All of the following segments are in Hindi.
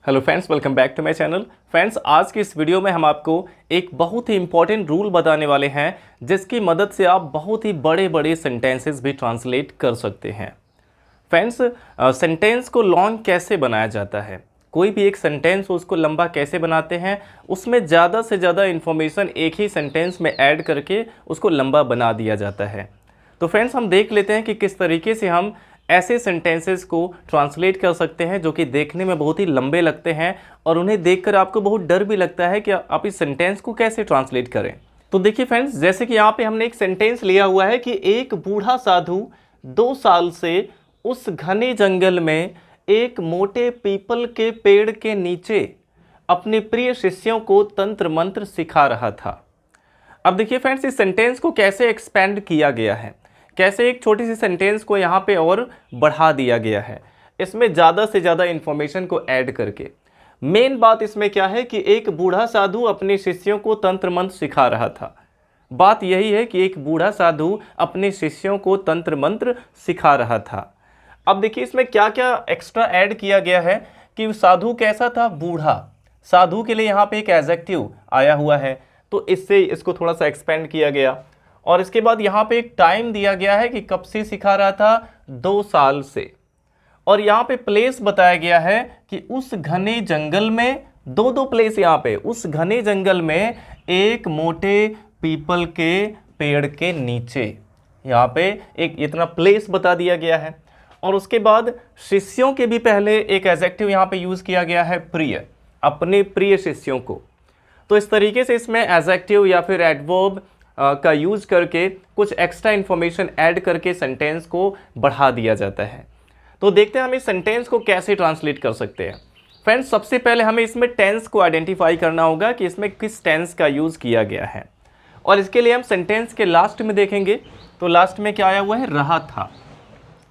Hello friends, welcome back to my channel. Friends, आज की इस वीडियो में हम आपको एक बहुत ही इंपॉर्टेंट रूल बताने वाले हैं जिसकी मदद से आप बहुत ही बड़े बड़े सेंटेंसेस भी ट्रांसलेट कर सकते हैं। फ्रेंड्स, सेंटेंस को लॉन्ग कैसे बनाया जाता है, कोई भी एक सेंटेंस हो उसको लंबा कैसे बनाते हैं, उसमें ज़्यादा से ज़्यादा इन्फॉर्मेशन एक ही सेंटेंस में ऐड करके उसको लंबा बना दिया जाता है। तो फ्रेंड्स, हम देख लेते हैं कि किस तरीके से हम ऐसे सेंटेंसेस को ट्रांसलेट कर सकते हैं जो कि देखने में बहुत ही लंबे लगते हैं और उन्हें देखकर आपको बहुत डर भी लगता है कि आप इस सेंटेंस को कैसे ट्रांसलेट करें। तो देखिए फ्रेंड्स, जैसे कि यहाँ पे हमने एक सेंटेंस लिया हुआ है कि एक बूढ़ा साधु 2 साल से उस घने जंगल में एक मोटे पीपल के पेड़ के नीचे अपने प्रिय शिष्यों को तंत्र मंत्र सिखा रहा था। अब देखिए फ्रेंड्स, इस सेंटेंस को कैसे एक्सपेंड किया गया है, कैसे एक छोटी सी सेंटेंस को यहाँ पे और बढ़ा दिया गया है, इसमें ज़्यादा से ज़्यादा इंफॉर्मेशन को ऐड करके। मेन बात इसमें क्या है कि एक बूढ़ा साधु अपने शिष्यों को तंत्र मंत्र सिखा रहा था। बात यही है कि एक बूढ़ा साधु अपने शिष्यों को तंत्र मंत्र सिखा रहा था। अब देखिए इसमें क्या क्या एक्स्ट्रा ऐड किया गया है कि साधु कैसा था, बूढ़ा। साधु के लिए यहाँ पे एक एडजेक्टिव आया हुआ है, तो इससे इसको थोड़ा सा एक्सपेंड किया गया। और इसके बाद यहाँ पे एक टाइम दिया गया है कि कब से सिखा रहा था, 2 साल से। और यहाँ पे प्लेस बताया गया है कि उस घने जंगल में, दो प्लेस यहाँ पे, उस घने जंगल में एक मोटे पीपल के पेड़ के नीचे, यहाँ पे एक इतना प्लेस बता दिया गया है। और उसके बाद शिष्यों के भी पहले एक एडजेक्टिव यहाँ पे यूज किया गया है, प्रिय, अपने प्रिय शिष्यों को। तो इस तरीके से इसमें एडजेक्टिव या फिर एडवर्ब का यूज करके कुछ एक्स्ट्रा इन्फॉर्मेशन ऐड करके सेंटेंस को बढ़ा दिया जाता है। तो देखते हैं हम इस सेंटेंस को कैसे ट्रांसलेट कर सकते हैं। फ्रेंड्स, सबसे पहले हमें इसमें टेंस को आइडेंटिफाई करना होगा कि इसमें किस टेंस का यूज किया गया है। और इसके लिए हम सेंटेंस के लास्ट में देखेंगे। तो लास्ट में क्या आया हुआ है, रहा था।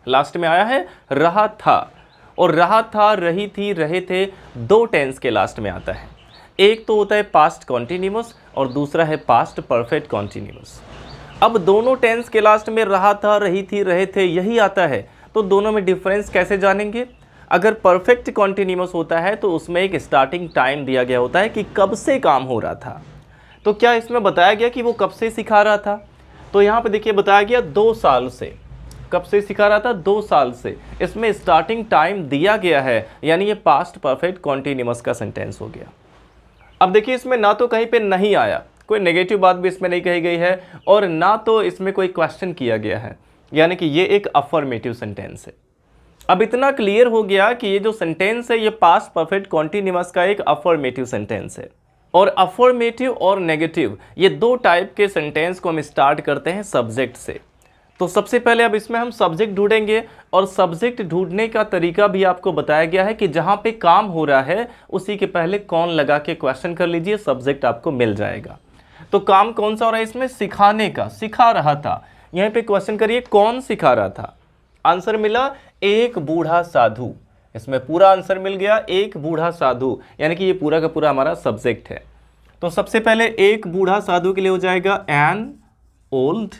लास्ट में आया है रहा था, और रहा था, रही थी, रहे थे, 2 टेंस के लास्ट में आता है। एक तो होता है पास्ट कॉन्टिन्यूअस और दूसरा है पास्ट परफेक्ट कॉन्टिन्यूअस। अब दोनों टेंस के लास्ट में रहा था, रही थी, रहे थे यही आता है, तो दोनों में डिफरेंस कैसे जानेंगे। अगर परफेक्ट कॉन्टिन्यूअस होता है तो उसमें एक स्टार्टिंग टाइम दिया गया होता है कि कब से काम हो रहा था। तो क्या इसमें बताया गया कि वो कब से सिखा रहा था, तो यहाँ पे देखिए बताया गया 2 साल से। कब से सिखा रहा था, 2 साल से। इसमें स्टार्टिंग टाइम दिया गया है, यानी ये पास्ट परफेक्ट कॉन्टिन्यूअस का सेंटेंस हो गया। अब देखिए इसमें ना तो कहीं पे नहीं आया, कोई नेगेटिव बात भी इसमें नहीं कही गई है, और ना तो इसमें कोई क्वेश्चन किया गया है, यानी कि ये एक अफर्मेटिव सेंटेंस है। अब इतना क्लियर हो गया कि ये जो सेंटेंस है ये पास्ट परफेक्ट कॉन्टिन्यूअस का एक अफर्मेटिव सेंटेंस है। और अफर्मेटिव और नेगेटिव, ये 2 टाइप के सेंटेंस को हम स्टार्ट करते हैं सब्जेक्ट से। तो सबसे पहले अब इसमें हम सब्जेक्ट ढूंढेंगे, और सब्जेक्ट ढूंढने का तरीका भी आपको बताया गया है कि जहां पे काम हो रहा है उसी के पहले कौन लगा के क्वेश्चन कर लीजिए, सब्जेक्ट आपको मिल जाएगा। तो काम कौन सा हो रहा है इसमें, सिखाने का, सिखा रहा था। यहीं पे क्वेश्चन करिए कौन सिखा रहा था। आंसर मिला एक बूढ़ा साधु। इसमें पूरा आंसर मिल गया, एक बूढ़ा साधु, यानी कि ये पूरा का पूरा हमारा सब्जेक्ट है। तो सबसे पहले एक बूढ़ा साधु के लिए हो जाएगा एन ओल्ड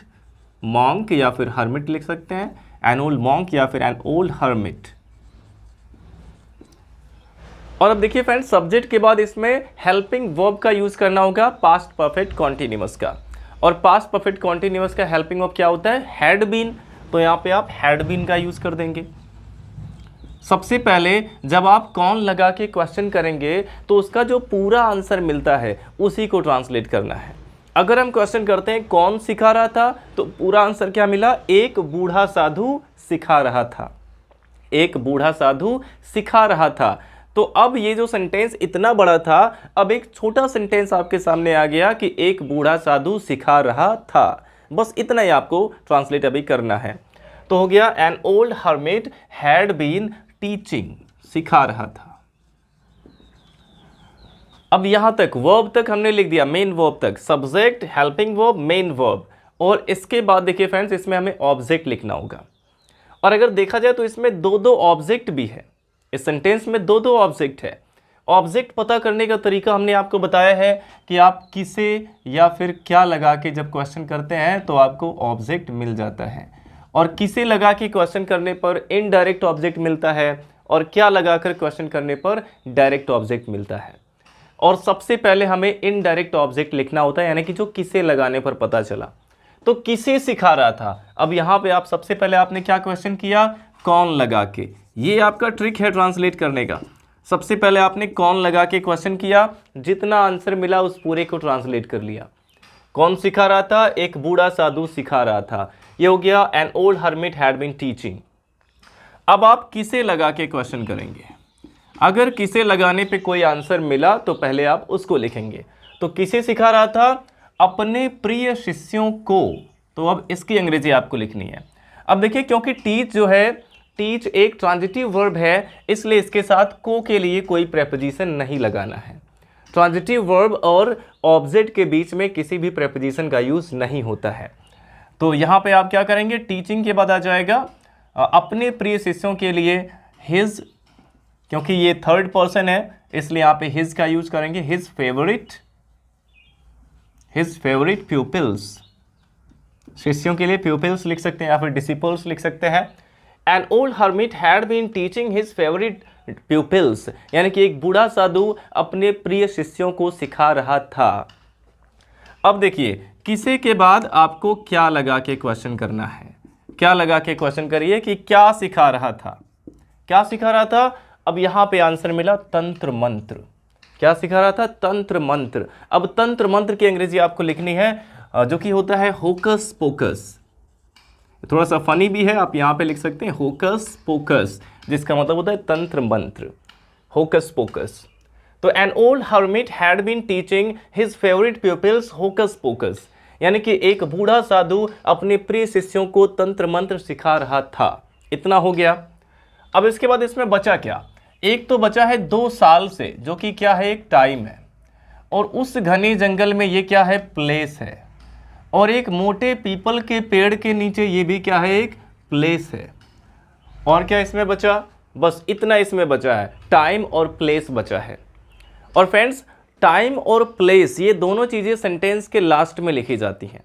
मॉन्क या फिर हर्मिट लिख सकते हैं, एन ओल्ड मॉन्क या फिर एन ओल्ड हर्मिट। और अब देखिए फ्रेंड्स, सब्जेक्ट के बाद इसमें हेल्पिंग वर्ब का यूज करना होगा, पास्ट परफेक्ट कॉन्टिन्यूअस का। और पास्ट परफेक्ट कॉन्टिन्यूअस का हेल्पिंग वर्ब क्या होता है, हैड बीन। तो यहाँ पे आप हैड बीन का यूज कर देंगे। सबसे पहले जब आप कौन लगा के क्वेश्चन करेंगे तो उसका जो पूरा आंसर मिलता है उसी को ट्रांसलेट करना है। अगर हम क्वेश्चन करते हैं कौन सिखा रहा था, तो पूरा आंसर क्या मिला, एक बूढ़ा साधु सिखा रहा था। एक बूढ़ा साधु सिखा रहा था। तो अब ये जो सेंटेंस इतना बड़ा था, अब एक छोटा सेंटेंस आपके सामने आ गया कि एक बूढ़ा साधु सिखा रहा था। बस इतना ही आपको ट्रांसलेट अभी करना है। तो हो गया an old hermit had been teaching, सिखा रहा था। अब यहां तक वर्ब तक हमने लिख दिया, मेन वर्ब तक, subject, helping verb, main verb. और इसके बाद देखिए फ्रेंड्स, इसमें हमें ऑब्जेक्ट लिखना होगा। और अगर देखा जाए तो इसमें 2 ऑब्जेक्ट भी है, इस सेंटेंस में 2 ऑब्जेक्ट है। ऑब्जेक्ट पता करने का तरीका हमने आपको बताया है कि आप किसे या फिर क्या लगा के जब क्वेश्चन करते हैं तो आपको ऑब्जेक्ट मिल जाता है, और किसे लगा के क्वेश्चन करने पर इनडायरेक्ट ऑब्जेक्ट मिलता है, और क्या लगाकर क्वेश्चन करने पर डायरेक्ट ऑब्जेक्ट मिलता है। और सबसे पहले हमें इनडायरेक्ट ऑब्जेक्ट लिखना होता है, यानी कि जो किसे लगाने पर पता चला। तो किसे सिखा रहा था, अब यहाँ पे आप सबसे पहले आपने क्या क्वेश्चन किया, कौन लगा के। ये आपका ट्रिक है ट्रांसलेट करने का। सबसे पहले आपने कौन लगा के क्वेश्चन किया, जितना आंसर मिला उस पूरे को ट्रांसलेट कर लिया। कौन सिखा रहा था, एक बूढ़ा साधु सिखा रहा था, ये हो गया an old hermit had been teaching. अब आप किसे लगा के क्वेश्चन करेंगे। अगर किसे लगाने पे कोई आंसर मिला तो पहले आप उसको लिखेंगे। तो किसे सिखा रहा था, अपने प्रिय शिष्यों को। तो अब इसकी अंग्रेजी आपको लिखनी है। अब देखिए, क्योंकि टीच जो है, टीच एक ट्रांजिटिव वर्ब है, इसलिए इसके साथ को के लिए कोई प्रेपोजिशन नहीं लगाना है। ट्रांजिटिव वर्ब और ऑब्जेक्ट के बीच में किसी भी प्रेपोजिशन का यूज नहीं होता है। तो यहाँ पे आप क्या करेंगे, टीचिंग के बाद आ जाएगा अपने प्रिय शिष्यों के लिए हिज, क्योंकि ये थर्ड पर्सन है इसलिए यहाँ पे हिज का यूज करेंगे। हिज फेवरेट प्यूपिल्स, शिष्यों के लिए प्यूपिल्स लिख सकते हैं या फिर डिसिपल्स लिख सकते हैं। An old hermit had been teaching his favourite pupils, यानी कि एक बूढ़ा साधु अपने प्रिय शिष्यों को सिखा रहा था। अब देखिए, किसे के बाद आपको क्या लगा के क्वेश्चन करना है। क्या लगा के क्वेश्चन करिए कि क्या सिखा रहा था, क्या सिखा रहा था। अब यहां पे आंसर मिला तंत्र मंत्र। क्या सिखा रहा था, तंत्र मंत्र। अब तंत्र मंत्र की अंग्रेजी आपको लिखनी है, जो कि होता है होकस पोकस। थोड़ा सा फनी भी है, आप यहां पे लिख सकते हैं होकस पोकस, जिसका मतलब होता है तंत्र मंत्र, होकस पोकस। तो an old hermit had been teaching his favourite pupils hocus pocus, यानी कि एक बूढ़ा साधु अपने प्रिय शिष्यों को तंत्र मंत्र सिखा रहा था। इतना हो गया। अब इसके बाद इसमें बचा क्या, एक तो बचा है 2 साल से, जो कि क्या है, एक टाइम है, और उस घने जंगल में ये क्या है, प्लेस है, और एक मोटे पीपल के पेड़ के नीचे ये भी क्या है, एक प्लेस है। और क्या इसमें बचा, बस इतना इसमें बचा है, टाइम और प्लेस बचा है। और फ्रेंड्स, टाइम और प्लेस ये दोनों चीज़ें सेंटेंस के लास्ट में लिखी जाती हैं,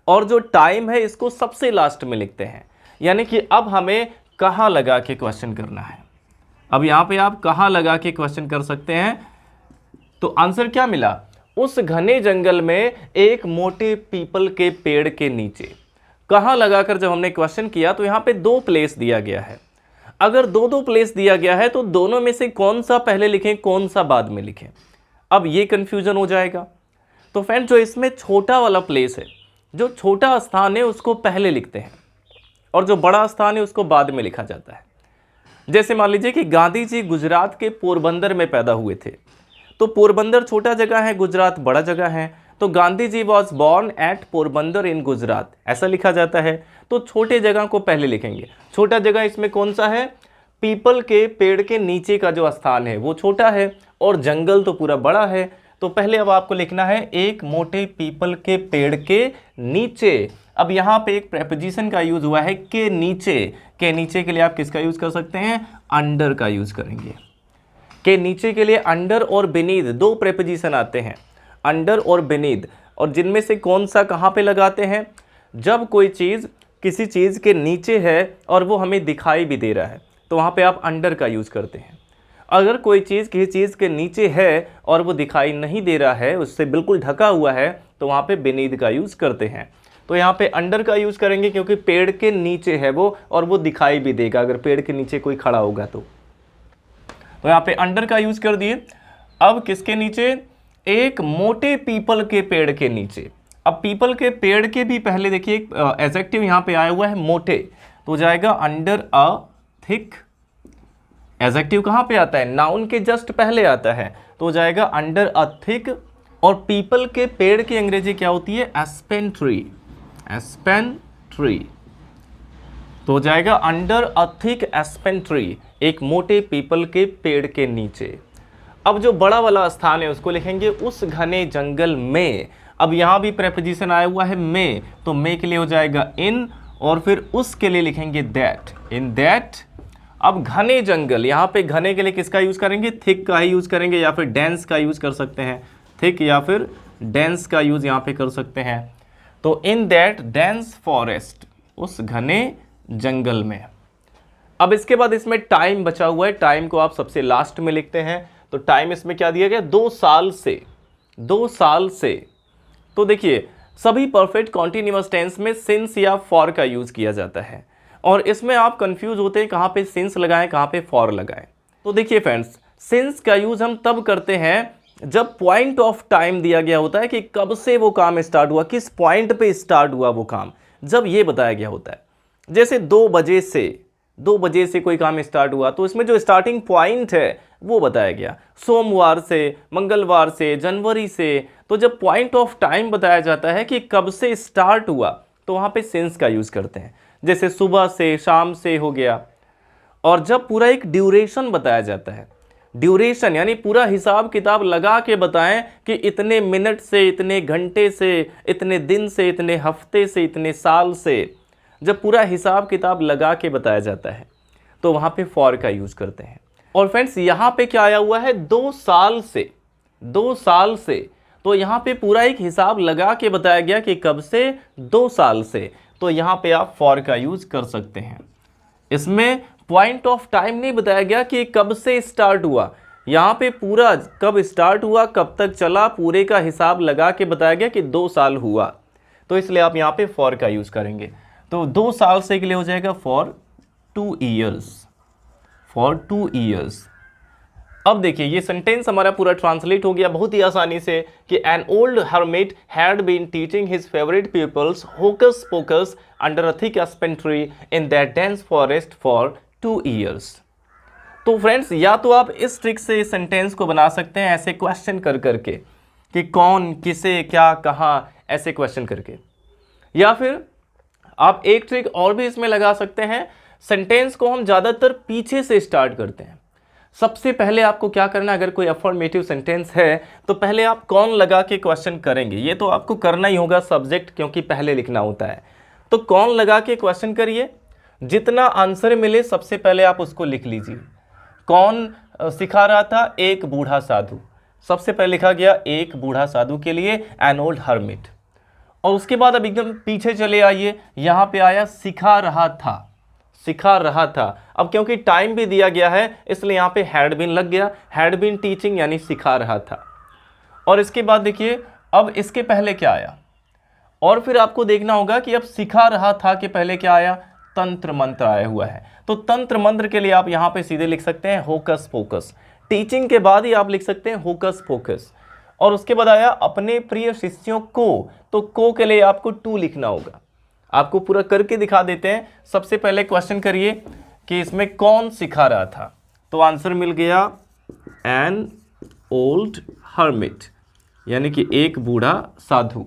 और जो टाइम है इसको सबसे लास्ट में लिखते हैं। यानी कि अब हमें कहाँ लगा के क्वेश्चन करना है। अब यहाँ पे आप कहाँ लगा के क्वेश्चन कर सकते हैं। तो आंसर क्या मिला, उस घने जंगल में एक मोटे पीपल के पेड़ के नीचे। कहाँ लगाकर जब हमने क्वेश्चन किया तो यहाँ पे 2 प्लेस दिया गया है। अगर 2 प्लेस दिया गया है तो दोनों में से कौन सा पहले लिखें, कौन सा बाद में लिखें, अब ये कंफ्यूजन हो जाएगा। तो फ्रेंड, जो इसमें छोटा वाला प्लेस है, जो छोटा स्थान है उसको पहले लिखते हैं, और जो बड़ा स्थान है उसको बाद में लिखा जाता है। जैसे मान लीजिए कि गांधी जी गुजरात के पोरबंदर में पैदा हुए थे, तो पोरबंदर छोटा जगह है, गुजरात बड़ा जगह है, तो Gandhi ji was born at Porbandar इन गुजरात, ऐसा लिखा जाता है। तो छोटे जगह को पहले लिखेंगे। छोटा जगह इसमें कौन सा है, पीपल के पेड़ के नीचे का जो स्थान है वो छोटा है, और जंगल तो पूरा बड़ा है। तो पहले अब आपको लिखना है एक मोटे पीपल के पेड़ के नीचे। अब यहाँ पे एक प्रेपोजिशन का यूज हुआ है, के नीचे। के नीचे के लिए आप किसका यूज कर सकते हैं, अंडर का यूज करेंगे। के नीचे के लिए अंडर और बेनीथ 2 प्रेपोजिशन आते हैं, अंडर और बेनीथ, और जिनमें से कौन सा कहाँ पे लगाते हैं, जब कोई चीज़ किसी चीज़ के नीचे है और वो हमें दिखाई भी दे रहा है तो वहाँ पे आप अंडर का यूज़ करते हैं। अगर कोई चीज़ किसी चीज़ के नीचे है और वो दिखाई नहीं दे रहा है, उससे बिल्कुल ढका हुआ है, तो वहाँ पे बेनीथ का यूज़ करते हैं। तो यहाँ पे अंडर का यूज़ करेंगे क्योंकि पेड़ के नीचे है वो, और वो दिखाई भी देगा अगर पेड़ के नीचे कोई खड़ा होगा तो यहाँ पे अंडर का यूज कर दिए। अब किसके नीचे, एक मोटे पीपल के पेड़ के नीचे। अब पीपल के पेड़ के भी पहले देखिए एक एडजेक्टिव यहाँ पे आया हुआ है, मोटे, तो जाएगा अंडर अ थिक। एडजेक्टिव कहाँ पे आता है, नाउन के जस्ट पहले आता है, तो जाएगा अंडर अ थिक। और पीपल के पेड़ की अंग्रेजी क्या होती है, एस्पेन ट्री, एस्पेन ट्री, तो जाएगा under a thick aspen tree, एक मोटे पीपल के पेड़ के नीचे। अब जो बड़ा वाला स्थान है उसको लिखेंगे उस घने जंगल में। अब यहाँ भी प्रेपोजिशन आया हुआ है में, तो में के लिए हो जाएगा इन, और फिर उसके लिए लिखेंगे दैट, इन दैट। अब घने जंगल, यहाँ पे घने के लिए किसका यूज करेंगे, थिक का ही यूज करेंगे, या फिर डेंस का यूज कर सकते हैं, थिक या फिर डेंस का यूज यहाँ पे कर सकते हैं। तो इन दैट डेंस फॉरेस्ट, उस घने जंगल में। अब इसके बाद इसमें टाइम बचा हुआ है, टाइम को आप सबसे लास्ट में लिखते हैं। तो टाइम इसमें क्या दिया गया, 2 साल से, 2 साल से। तो देखिए सभी परफेक्ट कॉन्टिन्यूअस टेंस में सिंस या फॉर का यूज किया जाता है, और इसमें आप कंफ्यूज होते हैं कहाँ पे सिंस लगाएं कहाँ पे फॉर लगाएं। तो देखिए फ्रेंड्स, सिंस का यूज हम तब करते हैं जब पॉइंट ऑफ टाइम दिया गया होता है कि कब से वो काम स्टार्ट हुआ, किस पॉइंट पे स्टार्ट हुआ वो काम, जब ये बताया गया होता है। जैसे 2 बजे से, 2 बजे से कोई काम स्टार्ट हुआ, तो इसमें जो स्टार्टिंग पॉइंट है वो बताया गया, सोमवार से, मंगलवार से, जनवरी से। तो जब पॉइंट ऑफ टाइम बताया जाता है कि कब से स्टार्ट हुआ, तो वहाँ पे सिंस का यूज़ करते हैं। जैसे सुबह से, शाम से हो गया। और जब पूरा एक ड्यूरेशन बताया जाता है, ड्यूरेशन यानी पूरा हिसाब किताब लगा के बताएं कि इतने मिनट से, इतने घंटे से, इतने दिन से, इतने हफ्ते से, इतने साल से, जब पूरा हिसाब किताब लगा के बताया जाता है तो वहाँ पे फॉर का यूज़ करते हैं। और फ्रेंड्स यहाँ पे क्या आया हुआ है, 2 साल से, 2 साल से। तो यहाँ पे पूरा एक हिसाब लगा के बताया गया कि कब से, 2 साल से। तो यहाँ पे आप फॉर का यूज़ कर सकते हैं। इसमें पॉइंट ऑफ टाइम नहीं बताया गया कि कब से स्टार्ट हुआ, यहाँ पे पूरा कब स्टार्ट हुआ, कब तक चला, पूरे का हिसाब लगा के बताया गया कि 2 साल हुआ। तो इसलिए आप यहाँ पे फॉर का यूज़ करेंगे। तो 2 साल से के लिए हो जाएगा फॉर 2 ईयर्स, फॉर 2 ईयर्स। अब देखिए ये सेंटेंस हमारा पूरा ट्रांसलेट हो गया बहुत ही आसानी से कि an old hermit had been teaching his favourite peoples hocus pocus under a thick aspen tree in that dense forest for 2 years. तो फ्रेंड्स या तो आप इस ट्रिक से इस सेंटेंस को बना सकते हैं ऐसे क्वेश्चन कर करके कि कौन, किसे, क्या, कहाँ, ऐसे क्वेश्चन करके, या फिर आप एक ट्रिक और भी इसमें लगा सकते हैं। सेंटेंस को हम ज़्यादातर पीछे से स्टार्ट करते हैं। सबसे पहले आपको क्या करना है, अगर कोई अफर्मेटिव सेंटेंस है तो पहले आप कौन लगा के क्वेश्चन करेंगे, ये तो आपको करना ही होगा सब्जेक्ट, क्योंकि पहले लिखना होता है। तो कौन लगा के क्वेश्चन करिए, जितना आंसर मिले सबसे पहले आप उसको लिख लीजिए। कौन सिखा रहा था, एक बूढ़ा साधु, सबसे पहले लिखा गया एक बूढ़ा साधु के लिए एन ओल्ड हर्मिट। और उसके बाद अब एकदम पीछे चले आइए, यहाँ पे आया सिखा रहा था, सिखा रहा था। अब क्योंकि टाइम भी दिया गया है इसलिए यहाँ पे हैड बीन लग गया, हैड बीन टीचिंग यानी सिखा रहा था। और इसके बाद देखिए अब इसके पहले क्या आया, और फिर आपको देखना होगा कि अब सिखा रहा था के पहले क्या आया, तंत्र मंत्र आया हुआ है। तो तंत्र मंत्र के लिए आप यहाँ पे सीधे लिख सकते हैं होकस पोकस, टीचिंग के बाद ही आप लिख सकते हैं होकस पोकस। और उसके बाद आया अपने प्रिय शिष्यों को, तो को के लिए आपको टू लिखना होगा। आपको पूरा करके दिखा देते हैं। सबसे पहले क्वेश्चन करिए कि इसमें कौन सिखा रहा था, तो आंसर मिल गया एन ओल्ड हर्मिट, यानी कि एक बूढ़ा साधु।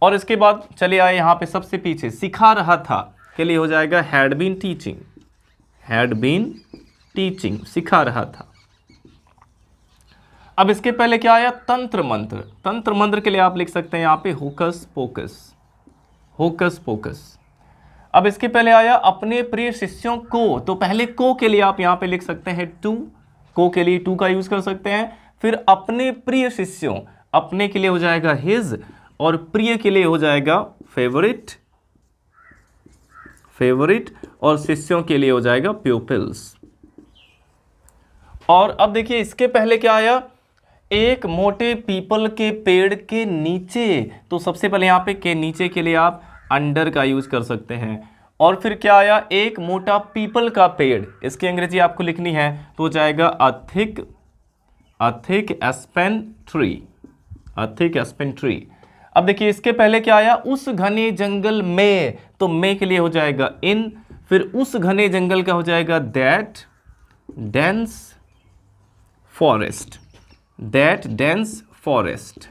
और इसके बाद चले आए यहाँ पे सबसे पीछे, सिखा रहा था के लिए हो जाएगा had been teaching, had been teaching, सिखा रहा था। अब इसके पहले क्या आया, तंत्र मंत्र, तंत्र मंत्र के लिए आप लिख सकते हैं यहाँ पे होकस पोकस, होकस पोकस। अब इसके पहले आया अपने प्रिय शिष्यों को, तो पहले को के लिए आप यहाँ पे लिख सकते हैं टू, को के लिए टू का यूज कर सकते हैं। फिर अपने प्रिय शिष्यों, अपने के लिए हो जाएगा हिज, और प्रिय के लिए हो जाएगा फेवरेट, फेवरेट, और शिष्यों के लिए हो जाएगा प्यूपिल्स। और अब देखिए इसके पहले क्या आया, एक मोटे पीपल के पेड़ के नीचे, तो सबसे पहले यहाँ पे के नीचे के लिए आप अंडर का यूज कर सकते हैं। और फिर क्या आया, एक मोटा पीपल का पेड़, इसकी अंग्रेजी आपको लिखनी है तो हो जाएगा अ थिक एस्पेन ट्री, अ थिक एस्पेन ट्री। अब देखिए इसके पहले क्या आया, उस घने जंगल में, तो में के लिए हो जाएगा इन, फिर उस घने जंगल का हो जाएगा that dense forest, that dense forest.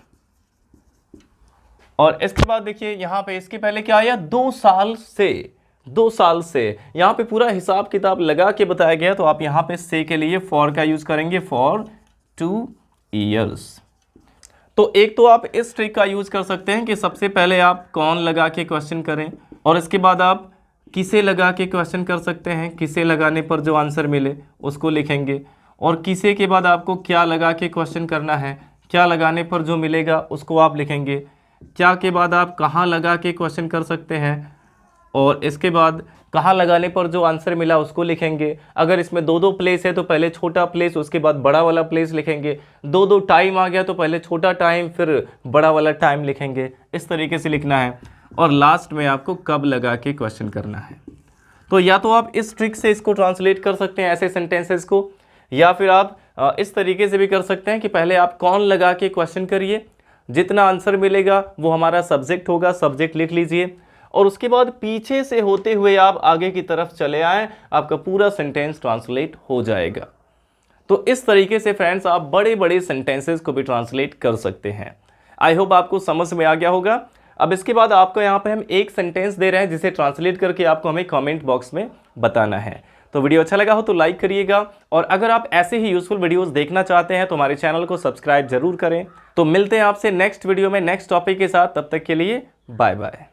और इसके बाद देखिए यहाँ पे इसके पहले क्या आया, 2 साल से, 2 साल से। यहाँ पे पूरा हिसाब किताब लगा के बताया गया, तो आप यहाँ पे से के लिए फॉर का यूज करेंगे, फॉर 2 ईयर्स। तो एक तो आप इस ट्रिक का यूज कर सकते हैं कि सबसे पहले आप कौन लगा के क्वेश्चन करें, और इसके बाद आप किसे लगा के क्वेश्चन कर सकते हैं, किसे लगाने पर जो आंसर मिले उसको लिखेंगे। और किसे के बाद आपको क्या लगा के क्वेश्चन करना है, क्या लगाने पर जो मिलेगा उसको आप लिखेंगे। क्या के बाद आप कहाँ लगा के क्वेश्चन कर सकते हैं, और इसके बाद कहाँ लगाने पर जो आंसर मिला उसको लिखेंगे। अगर इसमें दो दो प्लेस है तो पहले छोटा प्लेस उसके बाद बड़ा वाला प्लेस लिखेंगे। दो दो टाइम आ गया तो पहले छोटा टाइम फिर बड़ा वाला टाइम लिखेंगे। इस तरीके से लिखना है और लास्ट में आपको कब लगा के क्वेश्चन करना है। तो या तो आप इस ट्रिक से इसको ट्रांसलेट कर सकते हैं ऐसे सेंटेंसेस को, या फिर आप इस तरीके से भी कर सकते हैं कि पहले आप कौन लगा के क्वेश्चन करिए, जितना आंसर मिलेगा वो हमारा सब्जेक्ट होगा, सब्जेक्ट लिख लीजिए और उसके बाद पीछे से होते हुए आप आगे की तरफ चले आएँ, आपका पूरा सेंटेंस ट्रांसलेट हो जाएगा। तो इस तरीके से फ्रेंड्स आप बड़े बड़े सेंटेंसेस को भी ट्रांसलेट कर सकते हैं। आई होप आपको समझ में आ गया होगा। अब इसके बाद आपको यहाँ पे हम एक सेंटेंस दे रहे हैं जिसे ट्रांसलेट करके आपको हमें कमेंट बॉक्स में बताना है। तो वीडियो अच्छा लगा हो तो लाइक करिएगा और अगर आप ऐसे ही यूजफुल वीडियोस देखना चाहते हैं तो हमारे चैनल को सब्सक्राइब जरूर करें। तो मिलते हैं आपसे नेक्स्ट वीडियो में नेक्स्ट टॉपिक के साथ, तब तक के लिए बाय बाय।